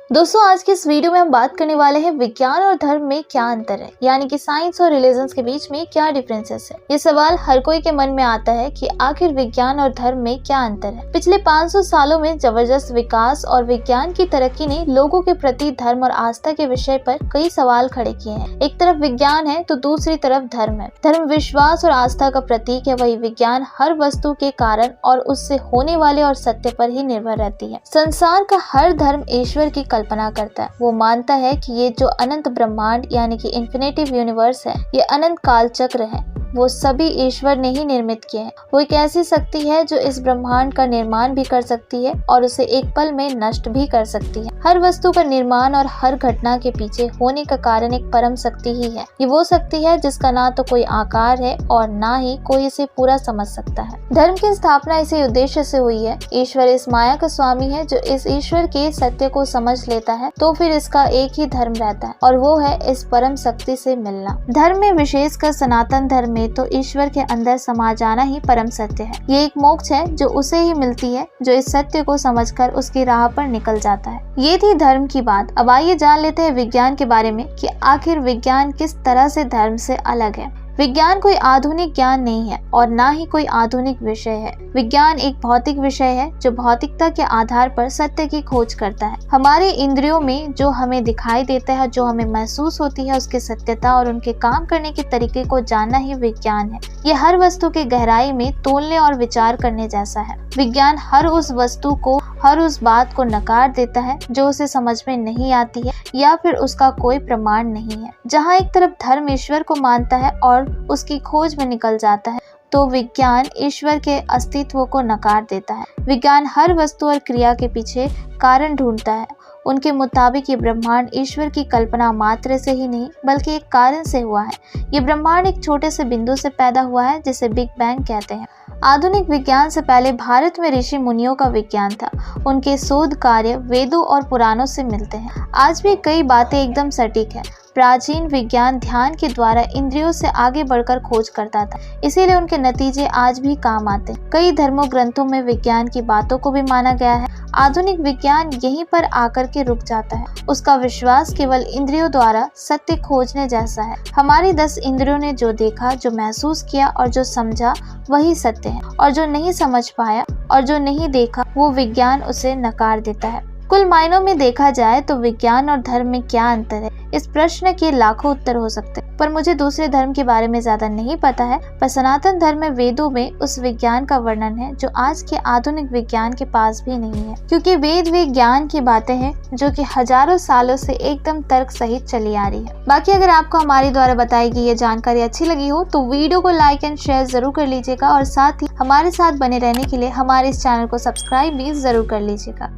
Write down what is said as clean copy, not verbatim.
दोस्तों, आज की इस वीडियो में हम बात करने वाले हैं विज्ञान और धर्म में क्या अंतर है, यानी कि साइंस और रिलीजन के बीच में क्या डिफरेंसेस है। ये सवाल हर कोई के मन में आता है कि आखिर विज्ञान और धर्म में क्या अंतर है। पिछले 500 सालों में जबरदस्त विकास और विज्ञान की तरक्की ने लोगों के प्रति धर्म और आस्था के विषय पर कई सवाल खड़े किए हैं। एक तरफ विज्ञान है तो दूसरी तरफ धर्म है। धर्म विश्वास और आस्था का प्रतीक है, वही विज्ञान हर वस्तु के कारण और उससे होने वाले और सत्य पर ही निर्भर रहती है। संसार का हर धर्म ईश्वर की कल्पना करता है। वो मानता है कि ये जो अनंत ब्रह्मांड यानी कि इन्फिनेटिव यूनिवर्स है, ये अनंत काल चक्र है, वो सभी ईश्वर ने ही निर्मित किए हैं। वो एक ऐसी शक्ति है जो इस ब्रह्मांड का निर्माण भी कर सकती है और उसे एक पल में नष्ट भी कर सकती है। हर वस्तु का निर्माण और हर घटना के पीछे होने का कारण एक परम शक्ति ही है। ये वो शक्ति है जिसका ना तो कोई आकार है और ना ही कोई इसे पूरा समझ सकता है। धर्म की स्थापना इसी उद्देश्य से हुई है। ईश्वर इस माया का स्वामी है जो इस ईश्वर के सत्य को समझ लेता है तो फिर इसका एक ही धर्म रहता है और वो है इस परम शक्ति से मिलना। धर्म में विशेषकर सनातन धर्म में तो ईश्वर के अंदर समा जाना ही परम सत्य है। ये एक मोक्ष है जो उसे ही मिलती है जो इस सत्य को समझकर उसकी राह पर निकल जाता है। ये थी धर्म की बात। अब आइए जान लेते हैं विज्ञान के बारे में कि आखिर विज्ञान किस तरह से धर्म से अलग है। विज्ञान कोई आधुनिक ज्ञान नहीं है और ना ही कोई आधुनिक विषय है। विज्ञान एक भौतिक विषय है जो भौतिकता के आधार पर सत्य की खोज करता है। हमारे इंद्रियों में जो हमें दिखाई देता है, जो हमें महसूस होती है, उसकी सत्यता और उनके काम करने के तरीके को जानना ही विज्ञान है। ये हर वस्तु के गहराई में तोलने और विचार करने जैसा है। विज्ञान हर उस वस्तु को, हर उस बात को नकार देता है जो उसे समझ में नहीं आती है या फिर उसका कोई प्रमाण नहीं है। जहाँ एक तरफ धर्म ईश्वर को मानता है और उसकी खोज में निकल जाता है, तो विज्ञान ईश्वर के अस्तित्व को नकार देता है। विज्ञान हर वस्तु और क्रिया के पीछे कारण ढूंढता है। उनके मुताबिक ये ब्रह्मांड ईश्वर की कल्पना मात्र से ही नहीं बल्कि एक कारण से हुआ है। ये ब्रह्मांड एक छोटे से बिंदु से पैदा हुआ है जिसे बिग बैंग कहते हैं। आधुनिक विज्ञान से पहले भारत में ऋषि मुनियों का विज्ञान था। उनके शोध कार्य वेदों और पुराणों से मिलते हैं। आज भी कई बातें एकदम सटीक है। प्राचीन विज्ञान ध्यान के द्वारा इंद्रियों से आगे बढ़कर खोज करता था, इसीलिए उनके नतीजे आज भी काम आते हैं। कई धर्मों ग्रंथों में विज्ञान की बातों को भी माना गया है। आधुनिक विज्ञान यहीं पर आकर के रुक जाता है। उसका विश्वास केवल इंद्रियों द्वारा सत्य खोजने जैसा है। हमारी 10 इंद्रियों ने जो देखा, जो महसूस किया और जो समझा, वही सत्य है। और जो नहीं समझ पाया और जो नहीं देखा, वो विज्ञान उसे नकार देता है। कुल मायनों में देखा जाए तो विज्ञान और धर्म में क्या अंतर है, इस प्रश्न के लाखों उत्तर हो सकते हैं, पर मुझे दूसरे धर्म के बारे में ज्यादा नहीं पता है। पर सनातन धर्म में वेदों में उस विज्ञान का वर्णन है जो आज के आधुनिक विज्ञान के पास भी नहीं है, क्योंकि वेद विज्ञान की बातें हैं जो कि हजारों सालों से एकदम तर्क सहित चली आ रही है। बाकी अगर आपको हमारे द्वारा बताई गई ये जानकारी अच्छी लगी हो तो वीडियो को लाइक एंड शेयर जरूर कर लीजिएगा और साथ ही हमारे साथ बने रहने के लिए हमारे इस चैनल को सब्सक्राइब भी जरूर कर लीजिएगा।